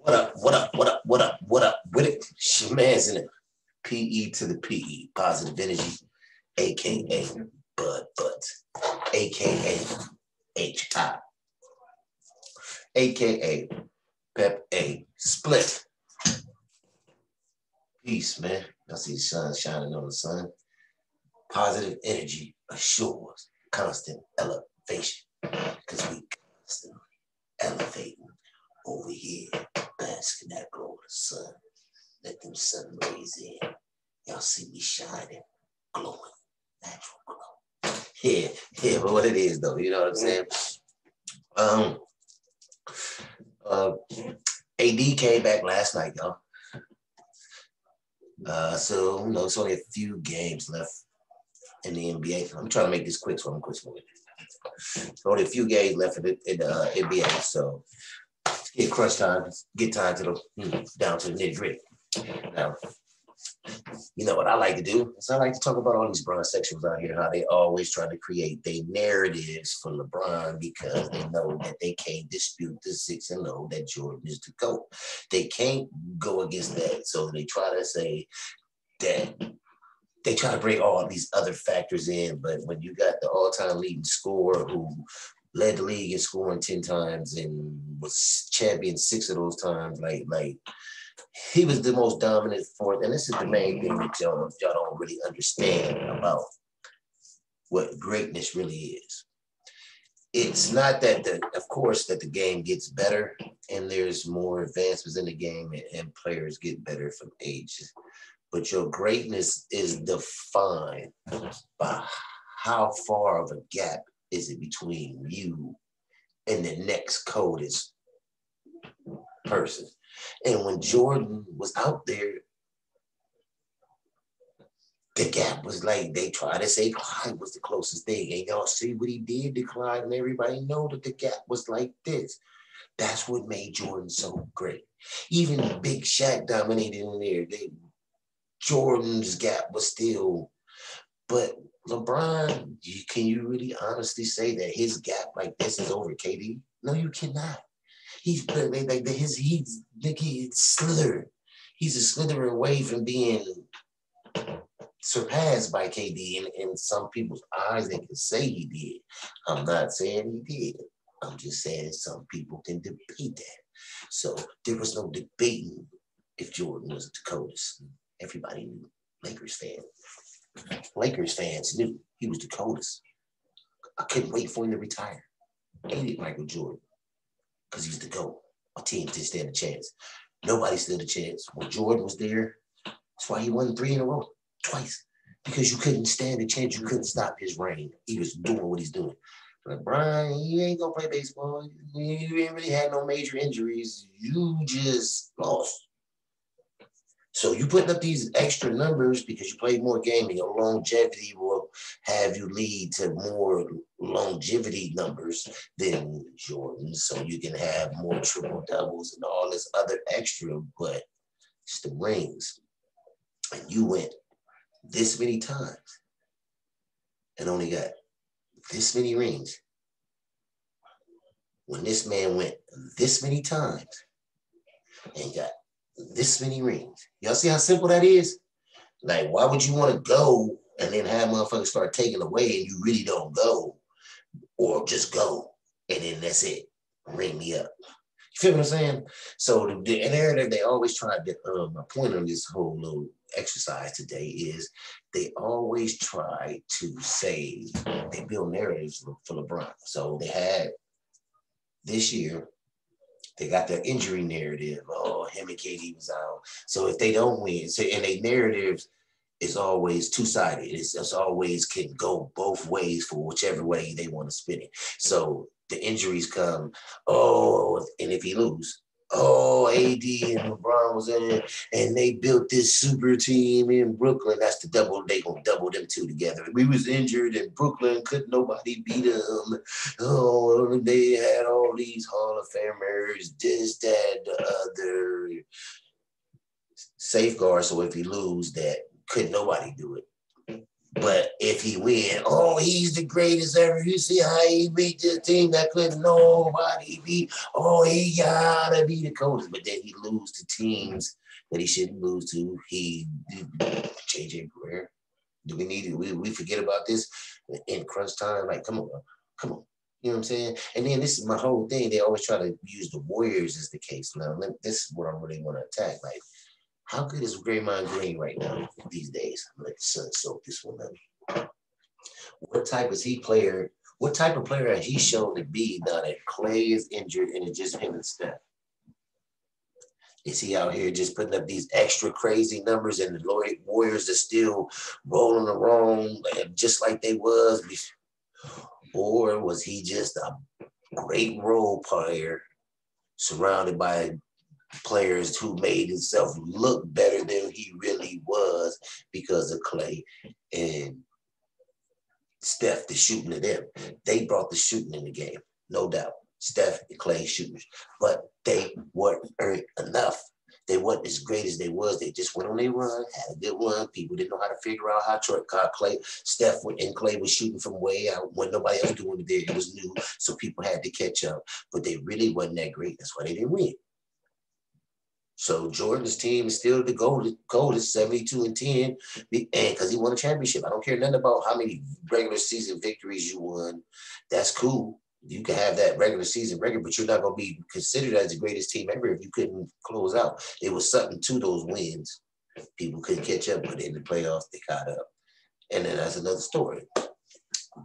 What up? What up? What up? What up? What up? With it? Shemans in it. PE to the PE. Positive energy, aka Budd Buttx, aka HI, aka Pep A Split. Peace, man. I see the sun shining on the sun. Positive energy assures constant elevation. Because we constantly elevating over here, basking that glow of the sun. Let them sun rays in. Y'all see me shining, glowing, natural glow. Yeah, but what it is though, you know what I'm saying? AD came back last night, y'all. So you know, it's only a few games left in the NBA. I'm trying to make this quick, so I'm quick with it. Only a few games left in the NBA, so it's get crunch time, get time to the down to the nitty gritty. Now, you know what I like to do is I like to talk about all these LeBron sections out here, how they always try to create their narratives for LeBron because they know that they can't dispute the 6-0 that Jordan is the GOAT. They can't go against that, so they try to say that they try to bring all these other factors in, but when you got the all-time leading scorer who led the league in scoring 10 times and was champion 6 of those times, like he was the most dominant force, and this is the main thing that y'all don't really understand about what greatness really is. It's not that of course that the game gets better and there's more advancements in the game and players get better from age, but your greatness is defined by how far of a gap is it between you and the next coldest person. And when Jordan was out there, the gap was like, they tried to say Clyde was the closest thing. And y'all see what he did to Clyde, and everybody know that the gap was like this. That's what made Jordan so great. Even Big Shaq dominated in there. Jordan's gap was still, but LeBron, can you really honestly say that his gap like this is over KD? No, you cannot. He's slithering. He's a slithering away from being surpassed by KD in some people's eyes. They can say he did. I'm not saying he did. I'm just saying some people can debate that. So there was no debating if Jordan was the coldest. Everybody knew. Lakers fans knew he was the coldest. I couldn't wait for him to retire. I hated Michael Jordan because he's the GOAT. Our team didn't stand a chance. Nobody stood a chance. When Jordan was there, that's why he won 3 in a row, twice. Because you couldn't stand a chance. You couldn't stop his reign. He was doing what he's doing. But Brian, you ain't gonna play baseball. You ain't really had no major injuries. You just lost. So you putting up these extra numbers because you played more game and your longevity will have you lead to more longevity numbers than Jordan. So you can have more triple doubles and all this other extra, but it's the rings. And you went this many times and only got this many rings. When this man went this many times and got this many rings. Y'all see how simple that is? Like, why would you want to go and then have motherfuckers start taking away and you really don't go? Or just go and then that's it. Ring me up. You feel what I'm saying? So the narrative they always try to, my point on this whole little exercise today is they always try to say, they build narratives for LeBron. So they had this year, they got their injury narrative. Oh, him and KD was out. So if they don't win, and their narratives is always two-sided. It's always can go both ways for whichever way they want to spin it. So the injuries come, and if he lose, AD and LeBron was in it, and they built this super team in Brooklyn. That's the double. They gonna double them two together. We was injured in Brooklyn, couldn't nobody beat them. Oh, they had all these Hall of Famers, this, that, the other safeguard. So if he lose, that couldn't nobody do it. But if he win, oh, he's the greatest ever. You see how he beat this team that couldn't nobody beat. Oh, he gotta be the coach. But then he lose to teams that he shouldn't lose to. He JJ Career. Do we need it? We forget about this in crunch time. Like, come on, come on. You know what I'm saying? And then this is my whole thing. They always try to use the Warriors as the case. Now, this is what I really want to attack. Like, how good is Draymond Green right now these days? I'm gonna let the sun soak this one up. What type is he player? What type of player has he shown to be now that Clay is injured and it's just him and Steph? Is he out here just putting up these extra crazy numbers and the Warriors are still rolling around just like they was before? Or was he just a great role player surrounded by players who made himself look better than he really was because of Clay and Steph, the shooting of them? They brought the shooting in the game, no doubt. Steph and Clay shooters, but they weren't enough. They weren't as great as they was. They just went on their run, had a good run. People didn't know how to figure out how Clay, Steph and Clay was shooting from way out when nobody else doing it there. It was new, so people had to catch up. But they really wasn't that great. That's why they didn't win. So Jordan's team is still the coldest, 72-10, and because he won a championship. I don't care nothing about how many regular season victories you won. That's cool. You can have that regular season record, but you're not going to be considered as the greatest team ever if you couldn't close out. There was something to those wins. People couldn't catch up, but in the playoffs, they caught up. And then that's another story.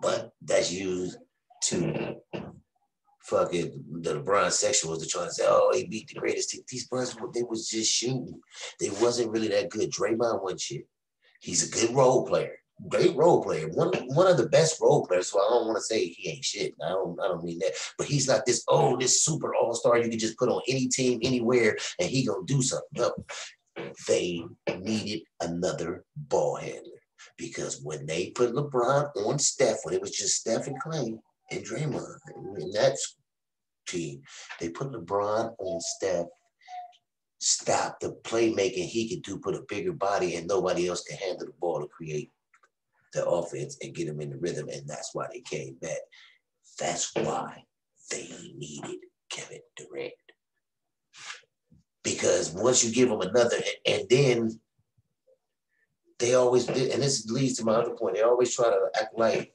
But that's used to fucking the LeBron sexuals to try to say, oh, he beat the greatest team. These brothers, they was just shooting. They wasn't really that good. Draymond wasn't shit. He's a good role player. Great role player. One of the best role players. So I don't want to say he ain't shit. I don't mean that. But he's not this super all-star you can just put on any team, anywhere, and he gonna do something. No. They needed another ball handler. Because when they put LeBron on Steph, when it was just Steph and Clay and Draymond in that team, they put LeBron on Steph, stop the playmaking he could do, put a bigger body, and nobody else can handle the ball to create the offense and get them in the rhythm. And that's why they came back. That's why they needed Kevin Durant. Because once you give them another, and then they always did, and this leads to my other point, they always try to act like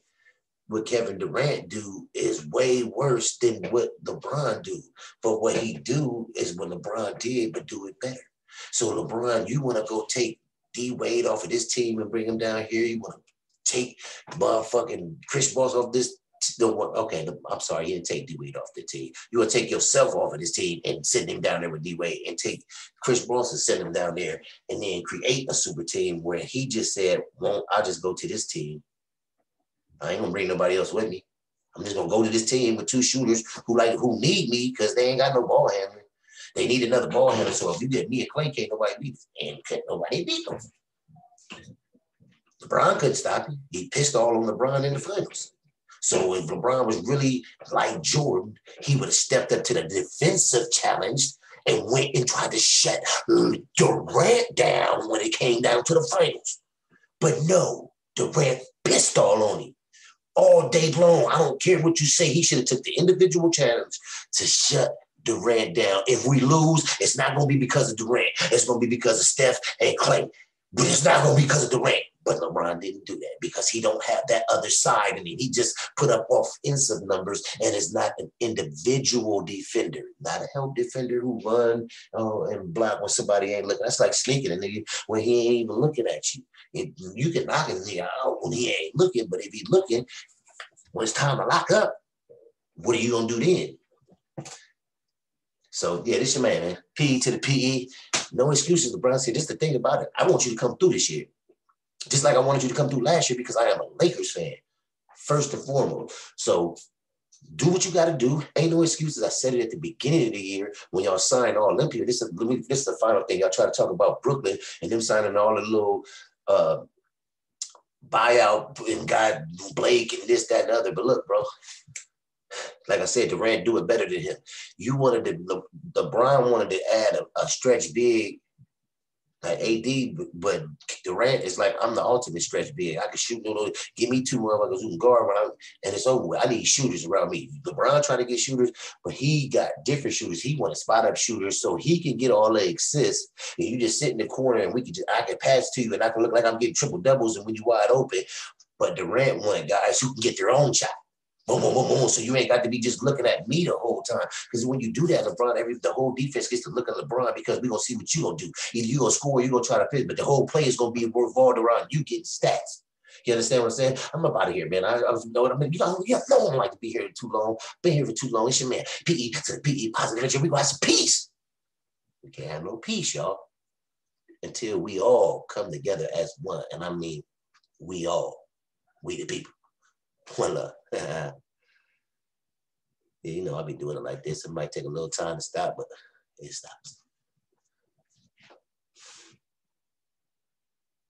what Kevin Durant do is way worse than what LeBron do. But what he do is what LeBron did, but do it better. So LeBron, you want to go take D Wade off of this team and bring him down here. You want to take motherfucking Chris Bosh off this. I'm sorry, you didn't take D Wade off the team. You want to take yourself off of this team and send him down there with D Wade, and take Chris Bosh and send him down there, and then create a super team where he just said, well, I'll just go to this team. I ain't gonna bring nobody else with me. I'm just gonna go to this team with two shooters who need me because they ain't got no ball handler. They need another ball handler. So if you get me and Clay, can't nobody beat us. And can't nobody beat them. LeBron couldn't stop him. He pissed all on LeBron in the finals. So if LeBron was really like Jordan, he would have stepped up to the defensive challenge and went and tried to shut Durant down when it came down to the finals. But no, Durant pissed all on him. All day long. I don't care what you say. He should have took the individual challenge to shut Durant down. If we lose, it's not going to be because of Durant. It's going to be because of Steph and Clay. But it's not going to be because of Durant. But LeBron didn't do that because he don't have that other side in him. He just put up offensive numbers and is not an individual defender, not a help defender who run and block when somebody ain't looking. That's like sneaking a nigga when he ain't even looking at you. You can knock his nigga out when he ain't looking, but if he's looking, when it's time to lock up, what are you going to do then? So, yeah, this your man. P to the PE. No excuses, LeBron said. This is the thing about it. I want you to come through this year. Just like I wanted you to come through last year because I am a Lakers fan, first and foremost. So do what you got to do. Ain't no excuses. I said it at the beginning of the year when y'all signed all Olympia. This is the final thing. Y'all try to talk about Brooklyn and them signing all the little buyout and got Blake and this, that, and the other. But look, bro, like I said, Durant do it better than him. You wanted LeBron wanted to add a stretch big Like AD, but Durant is like, I'm the ultimate stretch big. I can shoot, give me two motherfuckers who can guard and it's over with. I need shooters around me. LeBron trying to get shooters, but he got different shooters. He want to spot up shooters so he can get all the assists. And you just sit in the corner and I can pass to you and I can look like I'm getting triple doubles and when you wide open. But Durant wanted guys who can get their own shot. Boom, boom, boom, boom. So you ain't got to be just looking at me the whole time. Because when you do that, LeBron, the whole defense gets to look at LeBron because we're going to see what you're going to do. Either you're going to score or you're going to try to fit, but the whole play is going to be revolved around you getting stats. You understand what I'm saying? I'm up out of here, man. I was know what I mean. You know, no one like to be here too long. Been here for too long. It's your man. PE to the PE positive energy. We going to have some peace. We can't have no peace, y'all, until we all come together as one. And I mean, we all. We the people. One love. Yeah, you know, I'll be doing it like this. It might take a little time to stop, but it stops.